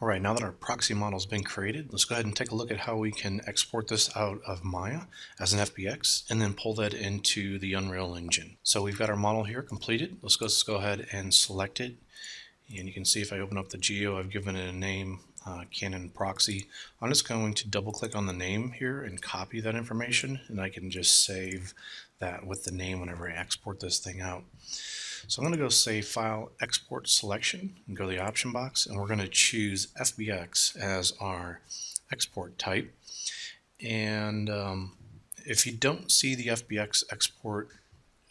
Alright, now that our proxy model has been created, let's go ahead and take a look at how we can export this out of Maya as an FBX and then pull that into the Unreal Engine. So we've got our model here completed. Let's go ahead and select it. And you can see if I open up the geo, I've given it a name, Canon Proxy. I'm just going to double click on the name here and copy that information, and I can just save that with the name whenever I export this thing out. So I'm going to go say File, Export Selection, and go to the option box, and we're going to choose FBX as our export type. And if you don't see the FBX export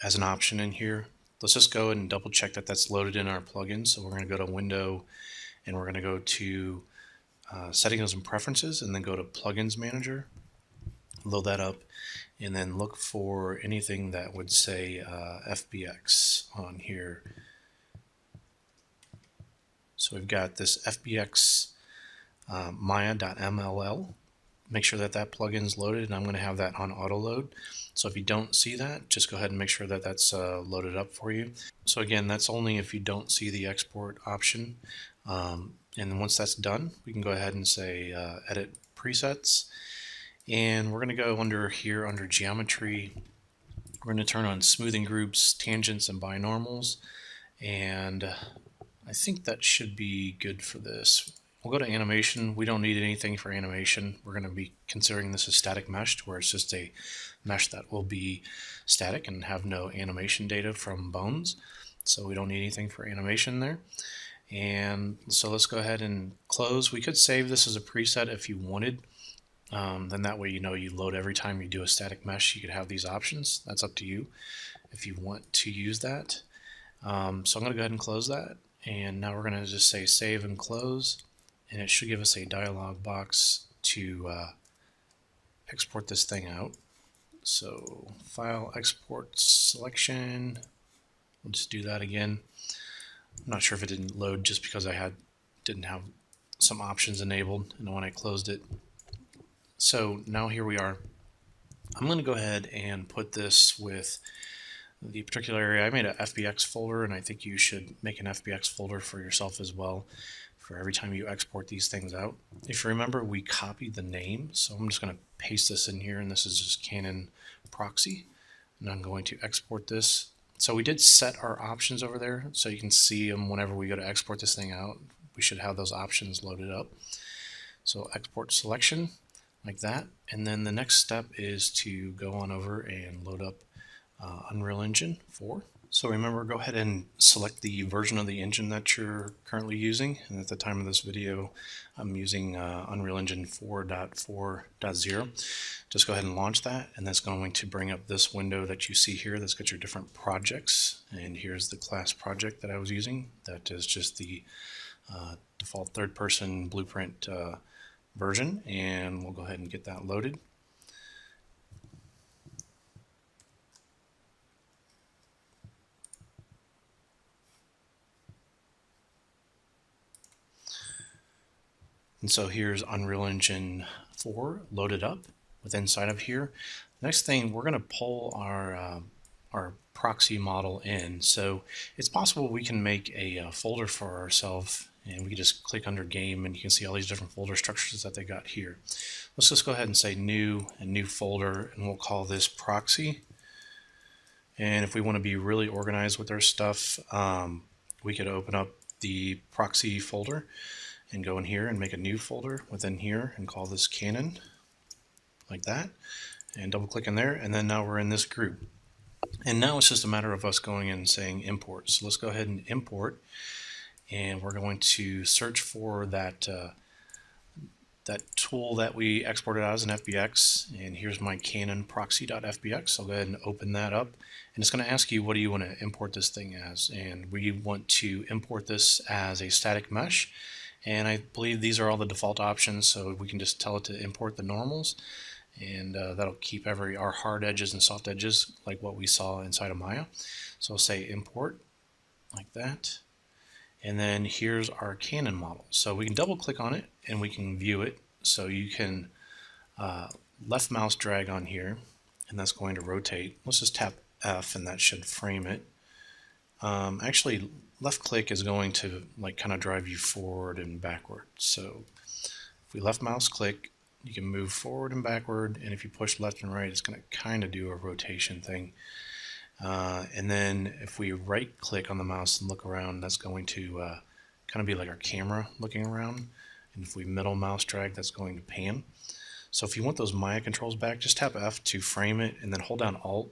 as an option in here, let's just go ahead and double check that that's loaded in our plugin. So we're going to go to Window, and we're going to go to Settings and Preferences, and then go to Plugins Manager, load that up, and then look for anything that would say FBX on here. So we've got this FBX Maya.mll. Make sure that that plugin is loaded, and I'm going to have that on auto load. So if you don't see that, just go ahead and make sure that that's loaded up for you. So again, that's only if you don't see the export option. And once that's done, we can go ahead and say Edit Presets. And we're going to go under here under Geometry. We're going to turn on Smoothing Groups, Tangents, and Binormals. And I think that should be good for this. We'll go to Animation. We don't need anything for animation. We're going to be considering this a static mesh, where it's just a mesh that will be static and have no animation data from bones. So we don't need anything for animation there. And so let's go ahead and close. We could save this as a preset if you wanted. Then that way you know you load every time you do a static mesh. You could have these options. That's up to you if you want to use that. So I'm going to go ahead and close that. And now we're going to just say Save and Close. And it should give us a dialog box to export this thing out. So File, Export Selection. We'll just do that again. I'm not sure if it didn't load just because I didn't have some options enabled, and when I closed it. So now here we are. I'm going to go ahead and put this with the particular area. I made an FBX folder, and I think you should make an FBX folder for yourself as well for every time you export these things out. If you remember, we copied the name, so I'm just going to paste this in here, and this is just Canon Proxy, and I'm going to export this. So we did set our options over there, so you can see them whenever we go to export this thing out. We should have those options loaded up. So export selection, like that, and then the next step is to go on over and load up Unreal Engine 4. So remember, go ahead and select the version of the engine that you're currently using, and at the time of this video I'm using Unreal Engine 4.4.0. Just go ahead and launch that, and that's going to bring up this window that you see here that's got your different projects. And here's the class project that I was using. That is just the default third-person blueprint version, and we'll go ahead and get that loaded. And so here's Unreal Engine 4 loaded up with inside of here. Next thing, we're going to pull our proxy model in. So it's possible we can make a folder for ourselves, and we can just click under Game, and you can see all these different folder structures that they got here. Let's just go ahead and say New and New Folder, and we'll call this Proxy. And if we want to be really organized with our stuff, we could open up the Proxy folder and go in here and make a new folder within here and call this Canon, like that, and double click in there, and then now we're in this group. And now it's just a matter of us going in and saying import. So let's go ahead and import, and we're going to search for that that tool that we exported out as an FBX, and here's my Canon proxy.fbx. I'll go ahead and open that up, and it's going to ask you, what do you want to import this thing as? And we want to import this as a static mesh. And I believe these are all the default options, so we can just tell it to import the normals, and that'll keep our hard edges and soft edges like what we saw inside of Maya. So I'll say import, like that. And then here's our Canon model. So we can double click on it and we can view it. So you can left mouse drag on here, and that's going to rotate. Let's just tap F, and that should frame it. Actually, left click is going to like kind of drive you forward and backward. So if we left mouse click, you can move forward and backward, and if you push left and right, it's going to kind of do a rotation thing. And then if we right click on the mouse and look around, that's going to kind of be like our camera looking around. And if we middle mouse drag, that's going to pan. So if you want those Maya controls back, just tap F to frame it, and then hold down Alt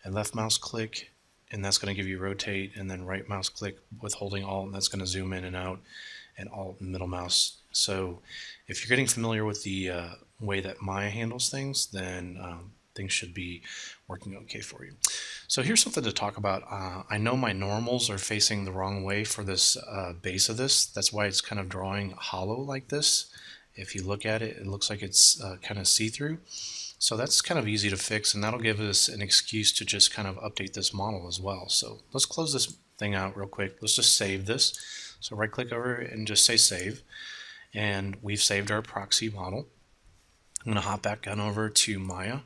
and left mouse click, and that's going to give you rotate, and then right mouse click with holding Alt, and that's going to zoom in and out, and Alt and middle mouse. So if you're getting familiar with the way that Maya handles things, then things should be working okay for you. So here's something to talk about. I know my normals are facing the wrong way for this base of this. That's why it's kind of drawing hollow like this. If you look at it, it looks like it's kind of see-through. So that's kind of easy to fix, and that'll give us an excuse to just kind of update this model as well. So let's close this thing out real quick. Let's just save this. So right click over and just say save. And we've saved our proxy model. I'm going to hop back on over to Maya,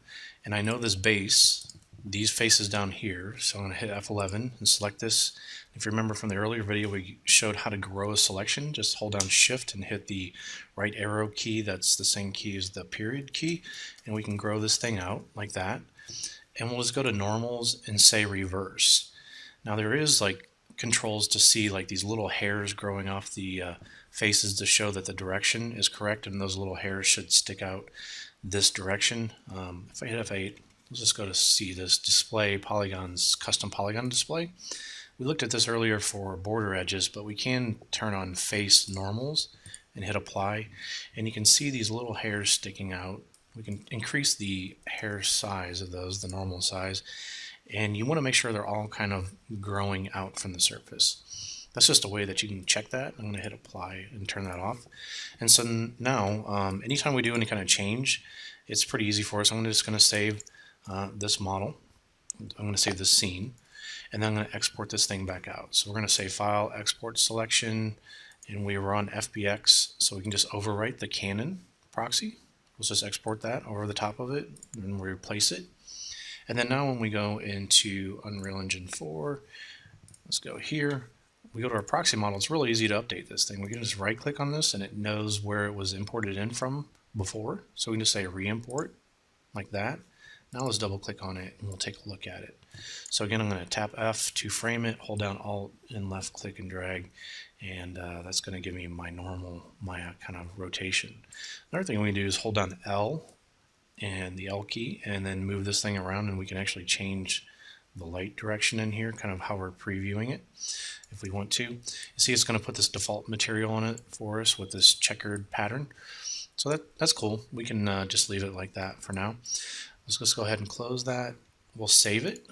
and I know this base, these faces down here, so I'm going to hit F11 and select this. If you remember from the earlier video, we showed how to grow a selection. Just hold down Shift and hit the right arrow key. That's the same key as the period key, and we can grow this thing out like that. And we'll just go to normals and say reverse. Now there is like controls to see like these little hairs growing off the faces to show that the direction is correct, and those little hairs should stick out this direction. If I hit F8, let's just go to see this display polygons, custom polygon display. We looked at this earlier for border edges, but we can turn on face normals and hit apply, and you can see these little hairs sticking out. We can increase the hair size of those, the normal size, and you want to make sure they're all kind of growing out from the surface. That's just a way that you can check that. I'm going to hit apply and turn that off. And so now, anytime we do any kind of change, it's pretty easy for us. I'm just going to save this model. I'm going to save this scene, and then I'm going to export this thing back out. So we're going to say File, Export Selection, and we run FBX, so we can just overwrite the Canon proxy. Let's just export that over the top of it, and we replace it. And then now when we go into Unreal Engine 4, let's go here. We go to our proxy model. It's really easy to update this thing. We can just right click on this and it knows where it was imported in from before. So we can just say re-import like that. Now let's double click on it and we'll take a look at it. So again, I'm going to tap F to frame it, hold down Alt and left click and drag, and that's going to give me my normal Maya kind of rotation. Another thing we can do is hold down L and the L key and then move this thing around, and we can actually change the light direction in here, kind of how we're previewing it if we want to. You see it's going to put this default material on it for us with this checkered pattern. So that's cool. We can just leave it like that for now. Let's just go ahead and close that. We'll save it.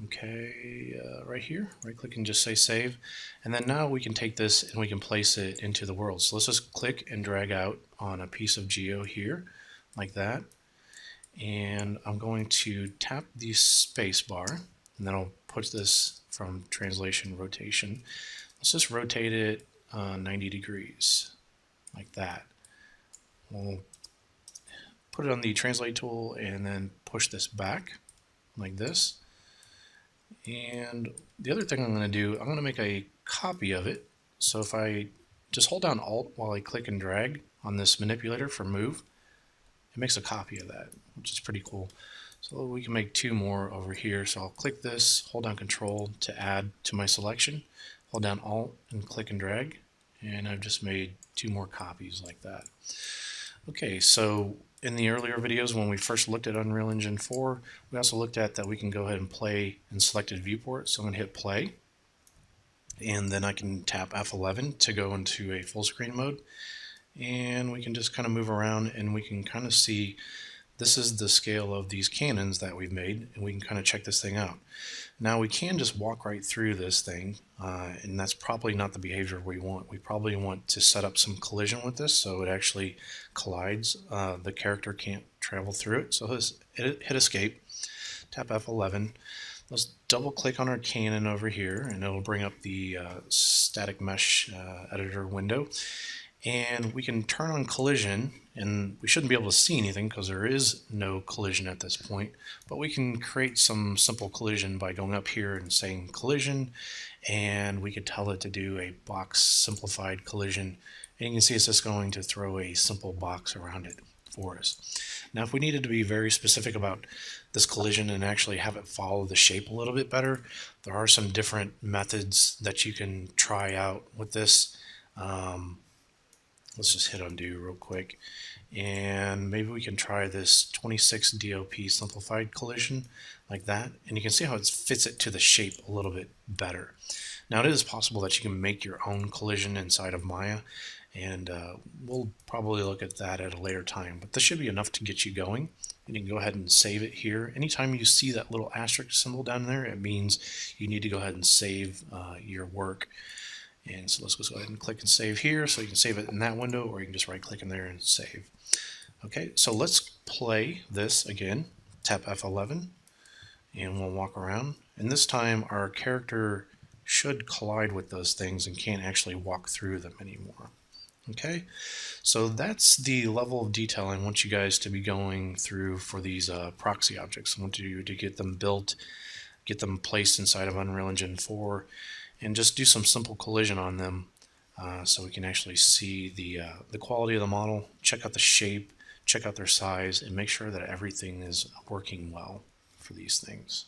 Okay, right here, right click and just say save. And then now we can take this and we can place it into the world. So let's just click and drag out on a piece of geo here like that. And I'm going to tap the space bar, and then I'll put this from translation rotation. Let's just rotate it 90 degrees like that. We'll put it on the translate tool and then push this back like this. And the other thing I'm going to do, I'm going to make a copy of it. So if I just hold down Alt while I click and drag on this manipulator for move, it makes a copy of that, which is pretty cool. So we can make two more over here. So I'll click this, hold down Control to add to my selection, hold down Alt and click and drag, and I've just made two more copies like that. Okay, so in the earlier videos when we first looked at Unreal Engine 4, we also looked at that we can go ahead and play in selected viewport. So I'm going to hit play, and then I can tap F11 to go into a full screen mode. And we can just kind of move around and we can kind of see this is the scale of these cannons that we've made, and we can kind of check this thing out. Now we can just walk right through this thing, and that's probably not the behavior we want. We probably want to set up some collision with this so it actually collides. The character can't travel through it. So let's hit escape, tap F11. Let's double click on our cannon over here and it'll bring up the static mesh editor window. And we can turn on collision, and we shouldn't be able to see anything because there is no collision at this point, but we can create some simple collision by going up here and saying collision, and we could tell it to do a box simplified collision, and you can see it's just going to throw a simple box around it for us. Now if we needed to be very specific about this collision and actually have it follow the shape a little bit better, there are some different methods that you can try out with this. Let's just hit undo real quick, and maybe we can try this 26 DOP simplified collision like that, and you can see how it fits it to the shape a little bit better. Now it is possible that you can make your own collision inside of Maya, and we'll probably look at that at a later time, but this should be enough to get you going. And you can go ahead and save it here. Anytime you see that little asterisk symbol down there, it means you need to go ahead and save your work. And so let's go ahead and click and save here, so you can save it in that window, or you can just right click in there and save. Okay, so let's play this again. Tap F11 and we'll walk around, and this time our character should collide with those things and can't actually walk through them anymore. Okay, so that's the level of detail I want you guys to be going through for these proxy objects. I want you to get them built, get them placed inside of Unreal Engine 4, and just do some simple collision on them so we can actually see the quality of the model, check out the shape, check out their size, and make sure that everything is working well for these things.